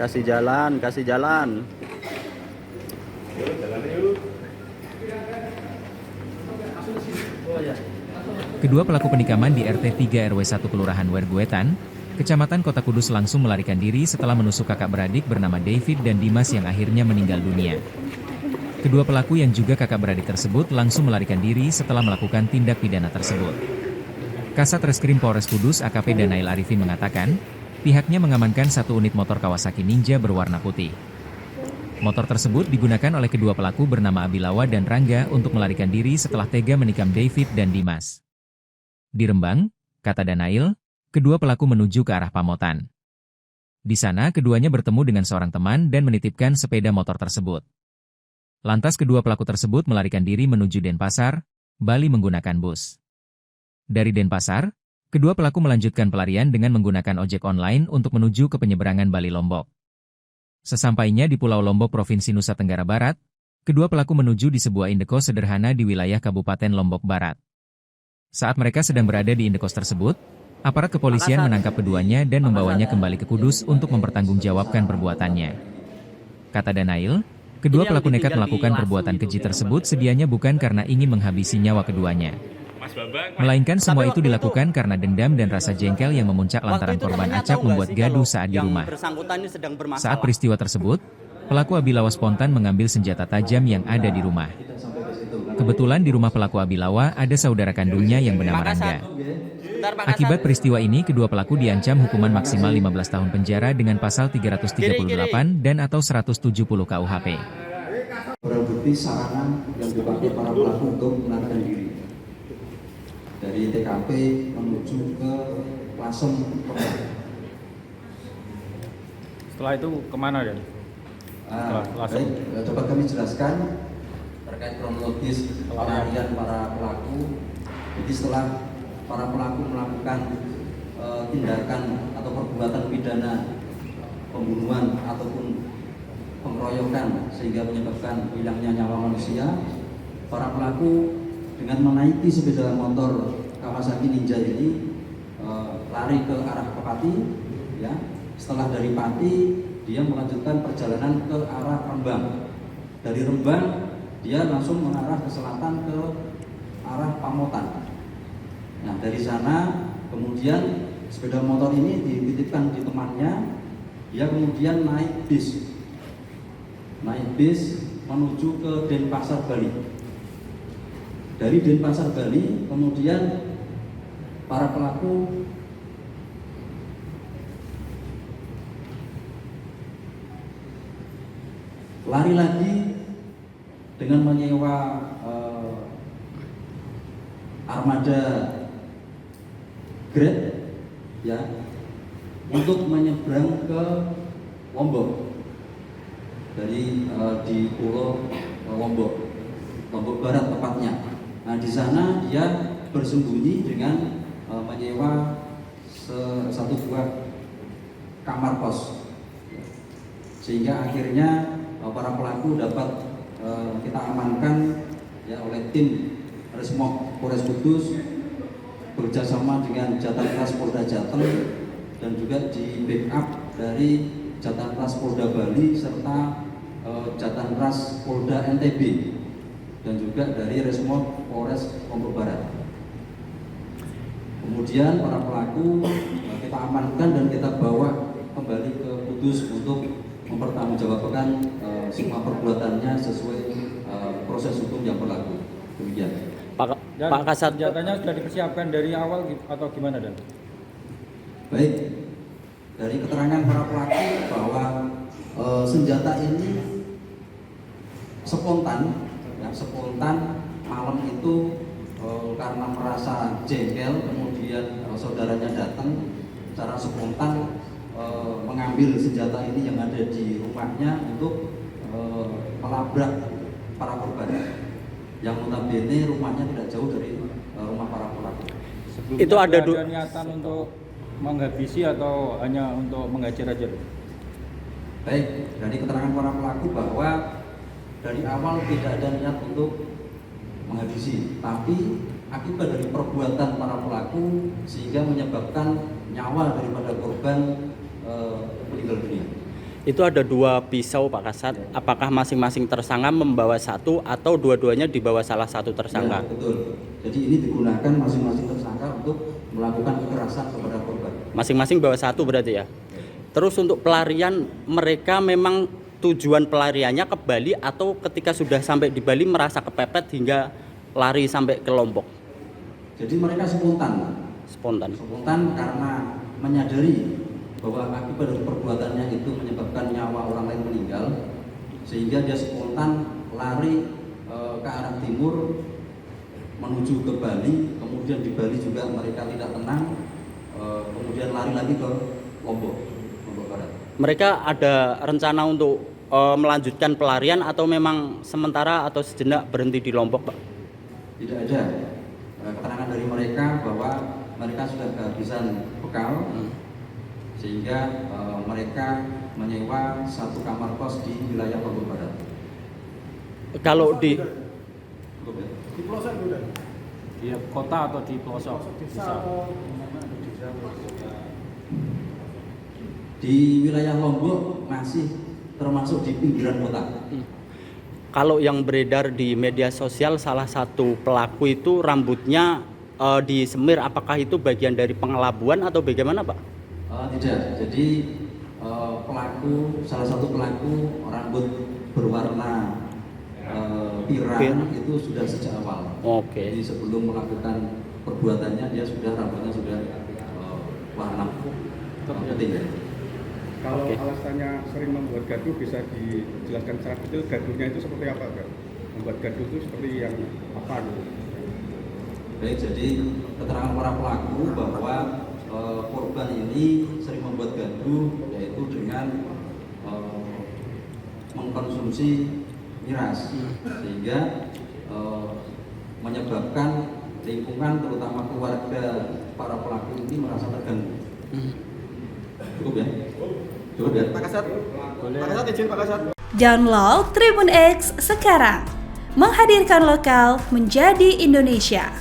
Kasih jalan, kasih jalan. Kedua pelaku penikaman di RT 3 RW 1 Kelurahan Werguetan, Kecamatan Kota Kudus langsung melarikan diri setelah menusuk kakak beradik bernama David dan Dimas yang akhirnya meninggal dunia. Kedua pelaku yang juga kakak beradik tersebut langsung melarikan diri setelah melakukan tindak pidana tersebut. Kasat Reskrim Polres Kudus AKP Danail Arifin mengatakan, pihaknya mengamankan satu unit motor Kawasaki Ninja berwarna putih. Motor tersebut digunakan oleh kedua pelaku bernama Abilawa dan Rangga untuk melarikan diri setelah tega menikam David dan Dimas. Di Rembang, kata Danail, kedua pelaku menuju ke arah Pamotan. Di sana keduanya bertemu dengan seorang teman dan menitipkan sepeda motor tersebut. Lantas kedua pelaku tersebut melarikan diri menuju Denpasar, Bali menggunakan bus. Dari Denpasar, kedua pelaku melanjutkan pelarian dengan menggunakan ojek online untuk menuju ke penyeberangan Bali Lombok. Sesampainya di Pulau Lombok, Provinsi Nusa Tenggara Barat, kedua pelaku menuju di sebuah indekos sederhana di wilayah Kabupaten Lombok Barat. Saat mereka sedang berada di indekos tersebut, aparat kepolisian menangkap keduanya dan membawanya kembali ke Kudus untuk mempertanggungjawabkan perbuatannya. Kata Danail, kedua pelaku nekat melakukan perbuatan keji tersebut sedianya bukan karena ingin menghabisi nyawa keduanya. Melainkan semua itu dilakukan karena dendam dan rasa jengkel yang memuncak lantaran korban acap membuat gaduh saat di rumah. Saat peristiwa tersebut, pelaku Abilawa spontan mengambil senjata tajam yang ada di rumah. Kebetulan di rumah pelaku Abilawa ada saudara kandungnya yang bernama Rangga. Akibat peristiwa ini, kedua pelaku diancam hukuman maksimal 15 tahun penjara dengan pasal 338 dan atau 170 KUHP. Barang bukti sarana yang dipakai para pelaku untuk melarikan diri dari TKP menuju ke Lasem. Setelah itu kemana Dan? Baik, coba kami jelaskan terkait kronologis pelarian para pelaku. Jadi setelah para pelaku melakukan tindakan atau perbuatan pidana pembunuhan ataupun pengeroyokan sehingga menyebabkan hilangnya nyawa manusia, para pelaku dengan menaiki sepeda motor Kawasaki Ninja ini lari ke arah Pati, ya. Setelah dari Pati, dia melanjutkan perjalanan ke arah Rembang. Dari Rembang, dia langsung mengarah ke selatan ke arah Pamotan. Nah, dari sana kemudian sepeda motor ini dititipkan di temannya. Dia kemudian naik bis menuju ke Denpasar, Bali. Dari Denpasar, Bali, kemudian para pelaku lari lagi dengan menyewa armada Grab, ya, untuk menyeberang ke Lombok dari di Pulau Lombok Barat tepatnya. Nah, di sana dia bersembunyi dengan menyewa satu buah kamar kos, sehingga akhirnya para pelaku dapat kita amankan, ya, oleh tim Resmob Polres Kudus bekerjasama dengan Jatantras Polda Jateng dan juga di backup dari Jatantras Polda Bali serta Jatantras Polda NTB dan juga dari Resmob Polres Lombok Barat. Kemudian para pelaku kita amankan dan kita bawa kembali ke Kudus untuk mempertanggungjawabkan semua perbuatannya sesuai proses hukum yang berlaku. Demikian. Pak Kasat, senjatanya sudah dipersiapkan dari awal atau gimana Dan? Baik, dari keterangan para pelaku bahwa senjata ini spontan malam itu karena merasa jengkel, kemudian saudaranya datang secara spontan mengambil senjata ini yang ada di rumahnya untuk melabrak para korban yang notabene rumahnya tidak jauh dari rumah para pelaku. Sebelumnya itu ada niatan untuk menghabisi atau hanya untuk menghajar aja? Baik, dari keterangan para pelaku bahwa dari awal tidak ada niat untuk menghabisi, tapi akibat dari perbuatan para pelaku sehingga menyebabkan nyawa daripada korban meninggal dunia. Itu ada 2 pisau Pak Kasat. Apakah masing-masing tersangka membawa satu atau dua-duanya dibawa salah satu tersangka? Ya, betul. Jadi ini digunakan masing-masing tersangka untuk melakukan kekerasan kepada korban. Masing-masing bawa satu berarti ya. Terus untuk pelarian mereka memang tujuan pelariannya ke Bali atau ketika sudah sampai di Bali merasa kepepet hingga lari sampai ke Lombok? Jadi mereka spontan. Spontan karena menyadari bahwa akibat dari perbuatannya itu menyebabkan nyawa orang lain meninggal, sehingga dia spontan lari ke arah timur menuju ke Bali. Kemudian di Bali juga mereka tidak tenang, kemudian lari lagi ke Lombok Barat. Mereka ada rencana untuk melanjutkan pelarian atau memang sementara atau sejenak berhenti di Lombok, Pak? Tidak ada keterangan dari mereka bahwa mereka sudah kehabisan bekal, sehingga mereka menyewa satu kamar kos di wilayah Lombok Barat. Kalau di pelosok sudah? Di kota atau di pelosok? Di wilayah Lombok masih termasuk di pinggiran kota. Kalau yang beredar di media sosial salah satu pelaku itu rambutnya disemir, apakah itu bagian dari pengelabuan atau bagaimana, Pak? Tidak. Jadi salah satu pelaku rambut berwarna pirang itu sudah sejak awal. Oke. Jadi sebelum melakukan perbuatannya dia rambutnya sudah warna putih. Kalau alasannya sering membuat gaduh, bisa dijelaskan secara detail gaduhnya itu seperti apa, Kak? Membuat gaduh itu seperti yang apa gitu? Baik, jadi keterangan para pelaku bahwa korban ini sering membuat gaduh, yaitu dengan mengkonsumsi miras, sehingga menyebabkan lingkungan terutama keluarga para pelaku ini merasa terganggu. Cukup ya? Cukup ya? Pak Kasat, izin Pak Kasat. Download Tribun X sekarang, menghadirkan lokal menjadi Indonesia.